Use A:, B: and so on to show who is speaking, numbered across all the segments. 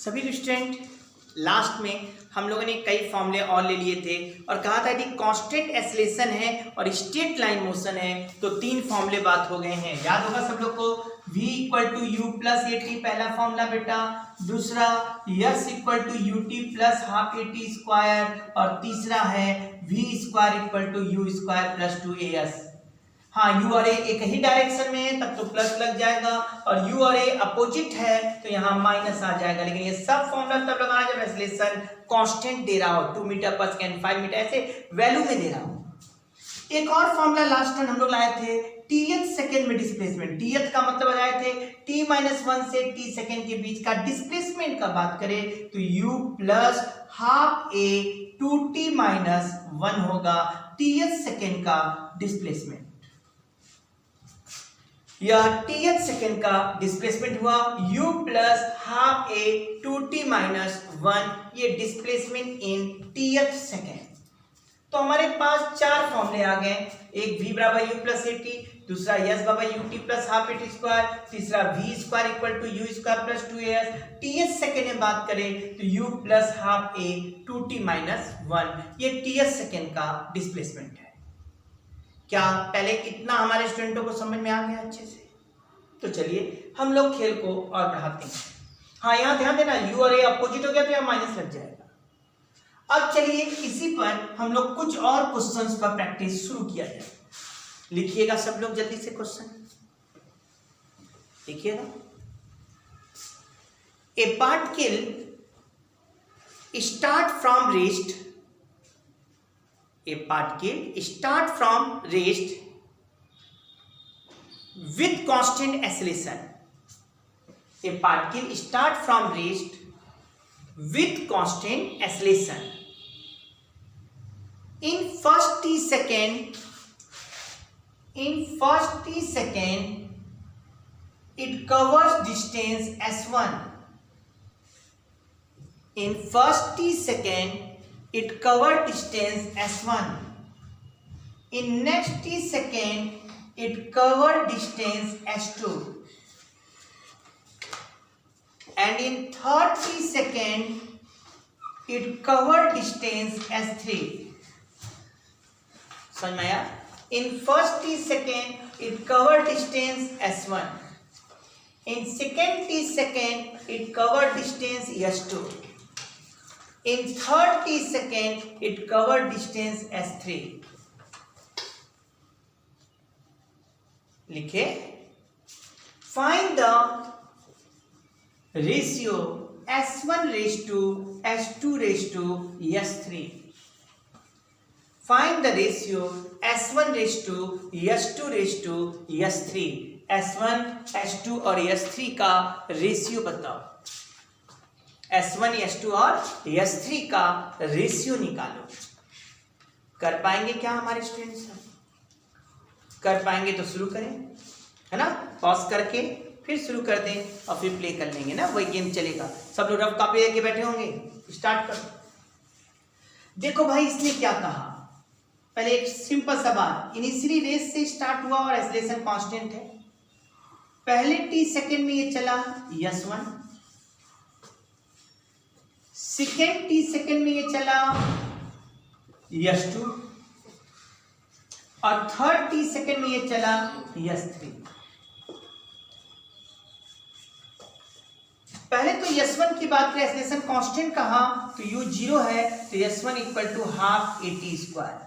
A: सभी student last में हम लोगों ने कई फॉर्मूले और ले लिए थे और कहा था कि कांस्टेंट एक्सेलरेशन है और स्ट्रेट लाइन मोशन है, तो तीन फॉर्मूले बात हो गए हैं। याद होगा सब लोग को v equal to u plus a t पहला फॉर्मूला बेटा, दूसरा s equal to u t plus half a t square और तीसरा है v square equal to u square plus 2as। हाँ, यू और ए एक ही डायरेक्शन में है तब तो प्लस लग जाएगा और यू और ए अपोजिट है तो यहाँ माइनस आ जाएगा। लेकिन ये सब फॉर्मूला तब लगाना जब एक्सेलरेशन कांस्टेंट दे रहा हो, 2 मीटर पर सेकंड 5 मीटर ऐसे वैल्यू में दे रहा हो। एक और फॉर्मूला लास्ट टाइम हम लोग लाए थे टीएथ सेकंड में डिस्प्लेसमेंट। टीएथ का मतलब लगाए थे t-1 से t सेकंड के बीच का डिस्प्लेसमेंट का बात करें तो u plus half a 2t-1 होगा टीएथ सेकंड का डिस्प्लेसमेंट। यह टीएथ सेकेंड का डिस्प्लेसमेंट हुआ u plus half a 2t-1, ये डिस्प्लेसमेंट इन टीएथ सेकेंड। तो हमारे पास चार फॉर्मूले आ गए, एक v बराबर u प्लस ए टी, दूसरा s बराबर u t plus half a t square, तीसरा v square equal to u square plus 2as। टीएथ सेकेंड में बात करें तो u plus half a 2t-1, ये टीएथ सेकेंड का डिस्प्लेसमेंट है। क्या पहले कितना हमारे स्टूडेंटों को समझ में आ गया अच्छे से? तो चलिए हम लोग खेल को और बढ़ाते हैं। हाँ, यहाँ ध्यान देना, u और a अपोजिट हो गया तो यहाँ माइनस लग जाएगा। अब चलिए इसी पर हम लोग कुछ और क्वेश्चंस पर प्रैक्टिस शुरू किया जाए। लिखिएगा सब लोग जल्दी से क्वेश्चन लिखिएगा। ए particle start from rest, a particle start from rest with constant acceleration. A particle start from rest with constant acceleration. In first t second, it covers distance s1. In first t second, it covered distance s1. In next t second, it covered distance s2. And in third t second, it covered distance s3. समझ में आया? In first t second, it covered distance s1. In second t second, it covered distance s2. In third t second, it covered distance s3. लिखे, find the ratio s1 raised to s2 raised to s3. Find the ratio s1 raised to s2 raised to s3. s1, s2 और s3 का ratio बताओ। S1, S2 और S3 का ratio निकालो। कर पाएंगे क्या हमारे स्टूडेंट्स? कर पाएंगे तो शुरू करें, है ना? पॉज करके फिर शुरू कर दें और फिर प्ले कर लेंगे ना, वही गेम चलेगा। सब लोग रफ कॉपी लेके बैठे होंगे, स्टार्ट कर। देखो भाई, इसने क्या कहा, पहले एक सिंपल सा बात, इनिशियली रेस से स्टार्ट हुआ और एक्सेलरेशन कांस्टेंट है। पहले t सेकेंड में ये चला s1, सेकेंड t सेकेंड में ये चला s2 और थर्ड t सेकेंड में ये चला s3। पहले तो s1 की बात करें, एक्सेलरेशन कांस्टेंट कहा तो u 0 है तो s1 equal to half a t square.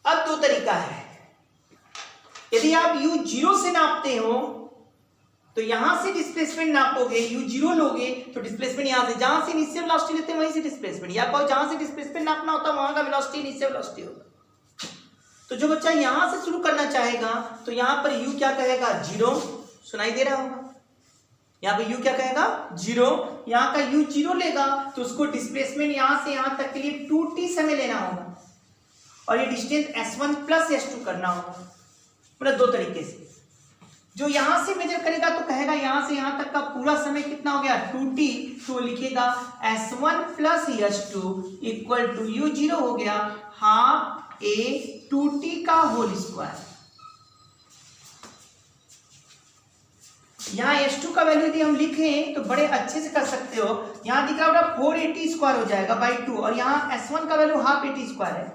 A: अब दो तरीका है, यदि आप u 0 से नापते हो तो यहां से डिस्प्लेसमेंट नापोगे, u 0 लोगे तो डिस्प्लेसमेंट यहां से, जहां से इनिशियल वेलोसिटी लेते हैं वहीं से डिस्प्लेसमेंट, या कोई जहां से डिस्प्लेसमेंट नापना होता है वहां का वेलोसिटी इनिशियल वेलोसिटी होगा। तो जो बच्चा यहां से शुरू करना चाहेगा तो यहां पर u क्या कहेगा, 0, सुनाई दे रहा होगा, यहाँ पे u क्या कहेगा, 0। यहाँ का u 0 लेगा तो उसको डिस्प्लेसमेंट यहां से यहां तक के लिए 2t समय लेना होगा और ये डिस्टेंस s1 प्लस s2 करना होगा। मतलब दो तरीके से, जो यहां से मेजर करेगा तो कहेगा यहां से यहां तक का पूरा समय कितना हो गया, 2t, तो लिखेगा s1 plus s2 equal to u 0 हो गया हाफ a 2t का होल स्क्वायर। यहाँ S2 का वैल्यू यदि हम लिखें तो बड़े अच्छे से कर सकते हो। यहाँ दिख रहा होगा 480 स्क्वायर हो जाएगा बाई 2, और यहाँ S1 का वैल्यू हाफ 80 स्क्वायर है,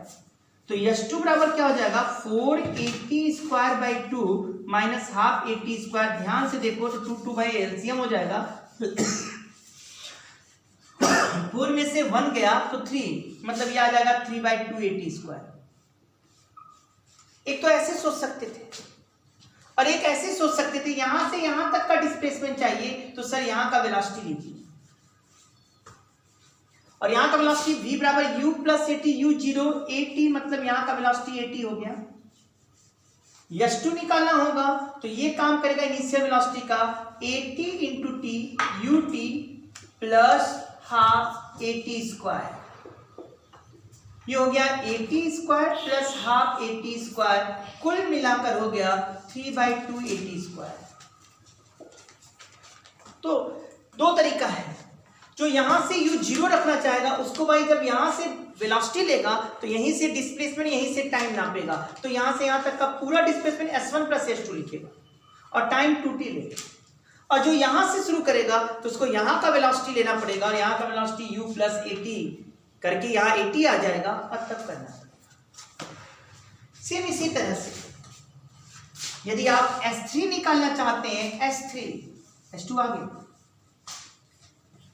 A: तो S2 बराबर क्या हो जाएगा 480 square by 2 minus half 80 square. ध्यान से देखो तो 2 बाई एलसीएम हो जाएगा, 4 में से 1 गया तो 3, मतलब ये आ जाएगा 3 बाई 2 80 स्क्वायर। एक तो ऐसे सोच सकते थे और एक ऐसे सोच सकते थे, यहां से यहां तक का डिस्प्लेसमेंट चाहिए तो सर यहां का वेलोसिटी लीजिए, और यहां का वेलोसिटी v बराबर u प्लस 80 u0 80, मतलब यहां का वेलोसिटी 80 हो गया। S2 निकालना होगा तो ये काम करेगा इनिशियल वेलोसिटी का 80 into T U t plus half 80 square, ये हो गया 80 स्क्वायर प्लस हाफ 80 स्क्वायर, कुल मिलाकर हो गया 3 बाई 2 80 स्क्वायर। तो दो तरीका है, जो यहां से u जीरो रखना चाहेगा उसको भाई जब यहां से वेलोसिटी लेगा तो यहीं से डिस्प्लेसमेंट यहीं से टाइम नापेगा, तो यहां से यहां तक का पूरा डिस्प्लेसमेंट s1 प्लस s2 लिखेगा और टाइम 2t लेगा, और जो यहां से शुरू करेगा तो उसको यहां का वेलोसिटी लेना पड़ेगा और यहां का वेलोसिटी u प्लस 80 करके यहाँ 80 आ जाएगा और तब करना पड़ेगा। सेम इसी तरह से यदि आप S3 निकालना चाहते हैं, S3 S2 आ गए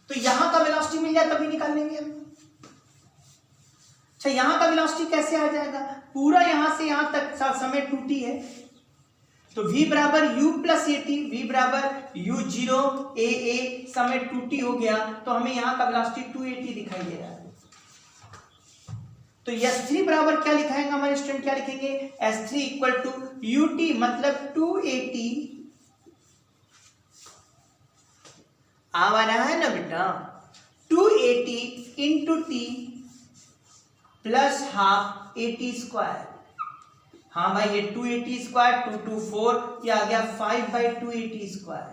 A: तो यहां का वेलोसिटी मिल जाए तभी निकाल लेंगे हम। अच्छा, यहां का वेलोसिटी कैसे आ जाएगा, पूरा यहां से यहां तक समय 2t है, तो v बराबर u प्लस 80, v बराबर u0 a समय 2t हो गया, तो हमें यहां का वेलोसिटी 280 दिखाई दे रहा है। तो S3 बराबर क्या लिखाएंगे हमारे स्टूडेंट, क्या लिखेंगे S3 इक्वल टू ut मतलब 280, आ रहा है ना बेटा, 280 into T plus half 80 square. हाँ भाई, ये 280 स्क्वायर 224, ये आ गया 5 बाई 280 स्क्वायर।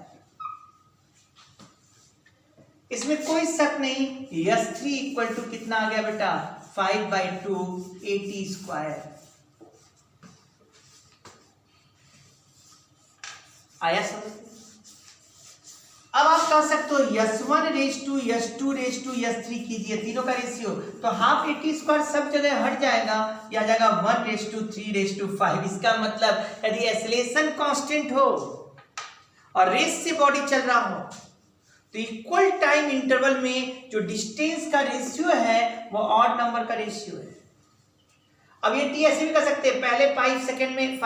A: इसमें कोई शक नहीं, S3 इक्वल टू कितना आ गया बेटा 5 बाई 2 80 स्क्वायर। आया समझ? अब आप कह सकते हो S1 raise to S2 raise to S3 कीजिए, तीनों का रेशियो, तो हाफ 80 स्क्वायर सब जगह हट जाएगा, या जाएगा 1 रेज टू 3 रेज टू 5। इसका मतलब यदि एक्सेलरेशन कांस्टेंट हो और रेस से बॉडी चल रहा हो तो इक्वल टाइम इंटरवल में जो डिस्टेंस का रेशियो है वो ऑड नंबर का रेशियो है। अब ये टी ऐसे भी कर सकते हैं, पहले 5 सेकंड में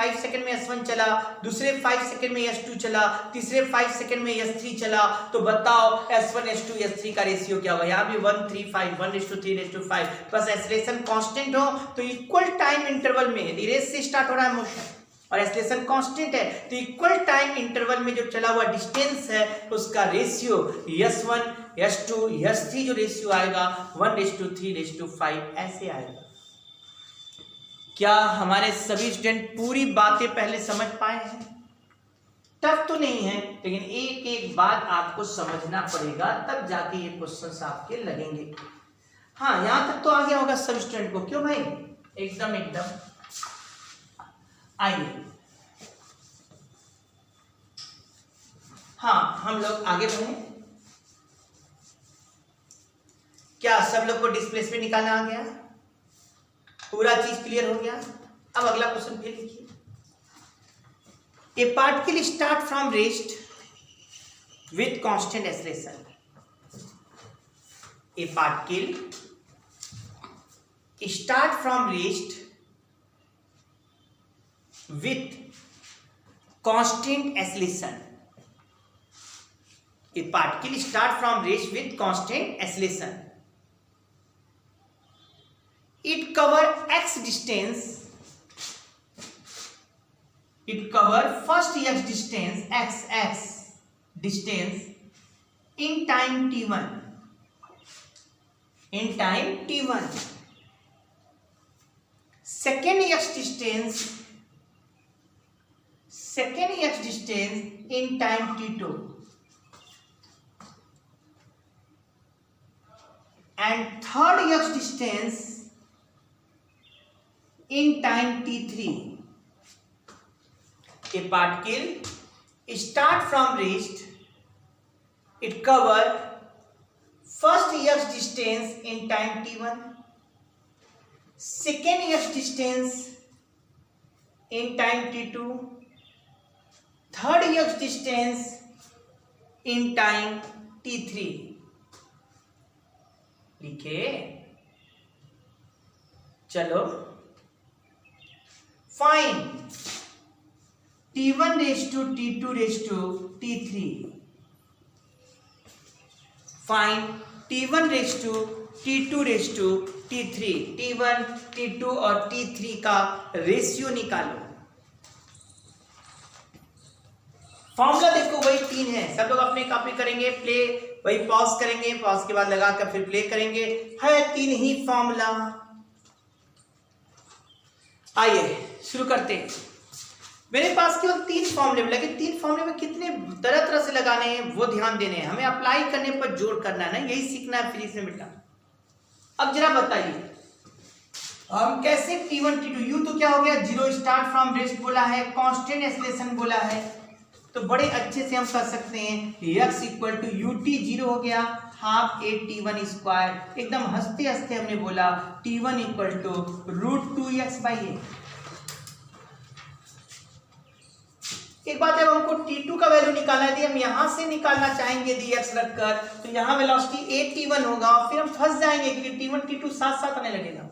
A: S1 चला, दूसरे 5 सेकंड में S2 चला, तीसरे 5 सेकंड में S3 चला, तो बताओ S1 S2 S3 का रेशियो क्या होगा। यहाँ भी 1 3 5 1:3:5, बस एक्सेलरेशन कांस्टेंट हो तो इक्वल टाइम इंटरवल में, यदि रेस से स्टार्ट हो रहा है मोशन और एक्सेलरेशन कांस्टेंट है तो इक्वल टाइम इंटरवल में जो चला हुआ डिस्टेंस है उसका रेशियो S1 S2 S3 जो रेशियो आएगा 1:3:5 ऐसे आएगा। क्या हमारे सभी स्टूडेंट पूरी बातें पहले समझ पाए हैं? टफ तो नहीं है, लेकिन एक एक बात आपको समझना पड़ेगा, तब जाके ये क्वेश्चंस आपके लगेंगे। हाँ, यहां तक तो आ गया होगा सब स्टूडेंट को, क्यों भाई? एकदम आइए, हाँ हम लोग आगे बढ़े। क्या सब लोग को डिस्प्लेसमेंट निकालना आ गया? पूरा चीज क्लियर हो गया? अब अगला क्वेश्चन फिर लिखिए। ए particle start from rest with constant acceleration. A particle start from rest with constant acceleration. A particle start from rest with constant acceleration. It cover x distance. It cover first x distance in time t1. In time t1. Second x distance in time t2, and third x distance in time t3. A particle start from rest, it cover first x distance in time t1, second x distance in time t2, third x distance in time t3. लिखे चलो find t1 raise to t2 raise to t3. Find t1 raise to t2 raise to t3. t1 t2 और t3 का ratio निकालो. Formula देखो वही 3 है. सब लोग अपने कॉपी करेंगे, प्ले वही पॉज करेंगे, पॉज के बाद लगाकर फिर प्ले करेंगे. है 3 ही फॉर्मूला. आइए शुरू करते हैं. मेरे पास केवल 3 फॉर्मूले, लेकिन 3 फॉर्मूले में कितने तरह तरह से लगाने हैं वो ध्यान देने हैं. हमें अप्लाई करने पर जोर करना है ना, यही सीखना है फिजिक्स में बेटा. अब जरा बताइए हम कैसे t1 t2. u तो क्या हो गया, 0 स्टार्ट फ्रॉम रेस्ट बोला है, कांस्टेंट एक्सेलरेशन बोला है, तो बड़े अच्छे से हम कर सकते हैं x इक्वल टू ut. 0 हो गया, हाफ ए t1 स्क्वायर. एकदम हंसते हंसते हमने बोला t1 इक्वल टू √2x/a. एक बात है, हमको t2 का वैल्यू निकालना है, हम यहां से निकालना चाहेंगे dx रखकर, तो यहां वेलोसिटी a t1 होगा, फिर हम फंस जाएंगे क्योंकि t1 t2 साथ साथ आने लगेगा.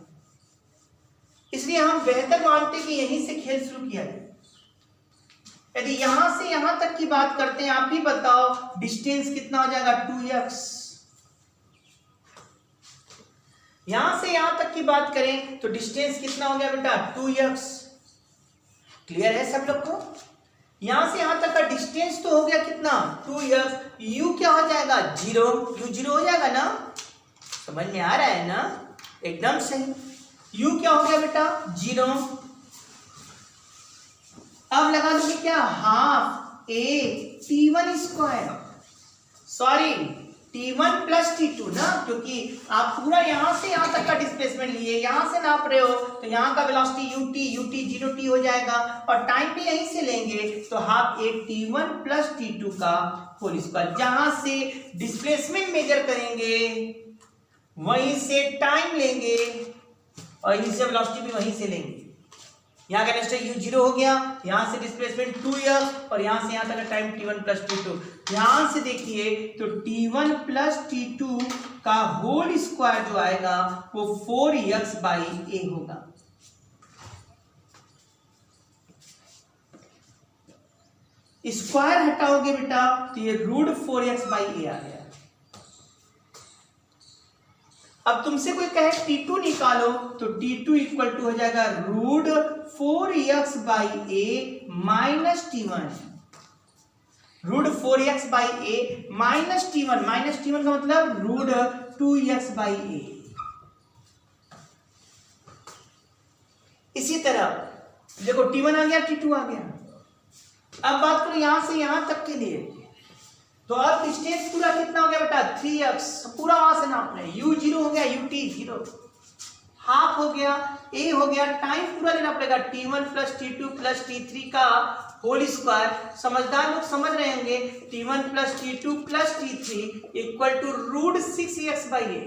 A: इसलिए हम बेहतर मानते कि यहीं से खेल शुरू किया जाए. यदि यहां से यहां तक की बात करते हैं, आप भी बताओ डिस्टेंस कितना हो जाएगा, 2x. यहां से यहां तक की बात करें तो डिस्टेंस कितना हो गया बेटा, 2x. क्लियर है सब लोग को? यहां से यहां तक का डिस्टेंस तो हो गया कितना, 2x. u क्या हो जाएगा, 0. u 0 हो जाएगा ना, समझ में आ रहा है ना, एकदम सही. u क्या हो गया बेटा, 0. अब लगा दूंगी क्या, हाफ ए t1 square, sorry t1 plus t2 ना, क्योंकि आप पूरा यहां से यहां तक का डिस्प्लेसमेंट लिए, यहां से नाप रहे हो, तो यहां का वेलोसिटी ut 0t हो जाएगा, और टाइम भी यहीं से लेंगे, तो हाफ ए t1 प्लस t2 का होल स्क्वायर. जहां से डिस्प्लेसमेंट मेजर करेंगे वहीं से टाइम लेंगे, और यहीं से वेलोसिटी भी वहीं से लेंगे. यहाँ का नेक्स्ट u 0 हो गया, यहां से डिस्प्लेसमेंट 2x, और यहां से यहां तक का टाइम t1 प्लस t2. ध्यान से देखिए तो t1 प्लस t2 का होल स्क्वायर जो आएगा वो 4x/a होगा. स्क्वायर हटाओगे बेटा तो ये √4x/a आ गया. अब तुमसे कोई कहे t2 निकालो, तो t2 इक्वल टू हो जाएगा √4x/a minus t1. √4x/a minus t1. Minus t1 का मतलब √2x/a. इसी तरह देखो t1 आ गया, t2 आ गया. अब बात करो यहां से यहां तक के लिए, तो अब डिस्टेंस पूरा कितना हो गया बेटा, 3x. पूरा वहां से नाप रहे हैं. u 0 हो गया, ut 0, हाफ हो गया, a हो गया. टाइम पूरा लेना पड़ेगा, t1 plus t2 plus t3 का होल स्क्वायर. समझदार लोग समझ रहे होंगे, t1 plus t2 plus t3 equal to √6x/a.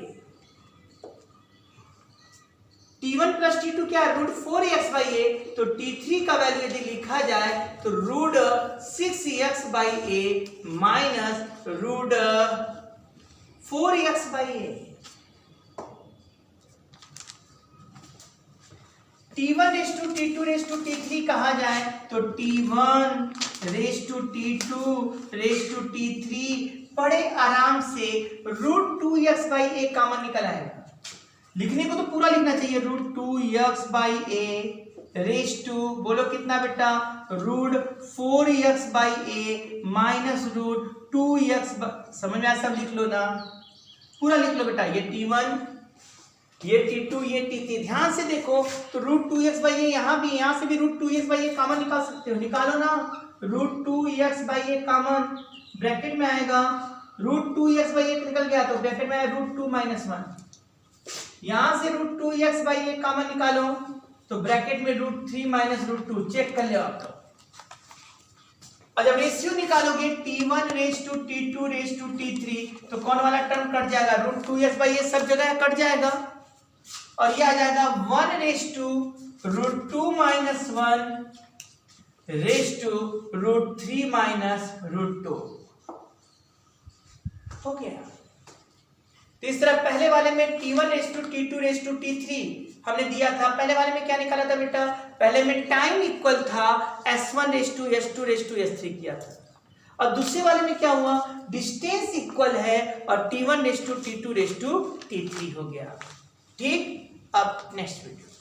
A: t1 plus t2 क्या है, √4x/a. तो t3 का वैल्यू यदि लिखा जाए तो √6x/a minus √4x/a. t1 raise to t2 raise to t3 कहा जाए तो t1 raise to t2 raise to t3 बड़े आराम से √2x/a कॉमन निकल आएगा. लिखने को तो पूरा लिखना चाहिए, √2x/a रेज टू बोलो कितना बेटा, √4x/a माइनस √2x. समझ में आया, सब लिख लो ना, पूरा लिख लो बेटा. ये t1, ये t2, ये t3. ध्यान से देखो तो √2x/a यहां भी, यहां से भी √2x/a कॉमन निकाल सकते हो, निकालो ना. √2x/a कॉमन ब्रैकेट में आएगा, √2x/a निकल गया तो ब्रैकेट में आएगा √2 - 1. यहां से √2x/a कॉमन निकालो तो ब्रैकेट में √3 - √2. चेक कर लो आप. तो और जब रेशियो निकालोगे T1 raise to T2 raise to T3 तो कौन वाला टर्म कट जाएगा, √2s बाई ये सब जगह कट जाएगा और ये आ जाएगा 1 raise to √2 minus 1 raise to √3 minus √2 हो गया। तो इस तरह पहले वाले में T1 raise to T2 raise to T3 हमने दिया था। पहले वाले में क्या निकाला था बेटा, पहले में टाइम इक्वल था S1 raise to S2 raise to S3 किया था और दूसरे वाले में क्या हुआ, डिस्टेंस इक्वल है और T1 raise to T2 raise to T3 हो गया। ठीक, अब नेक्स्ट वीडियो।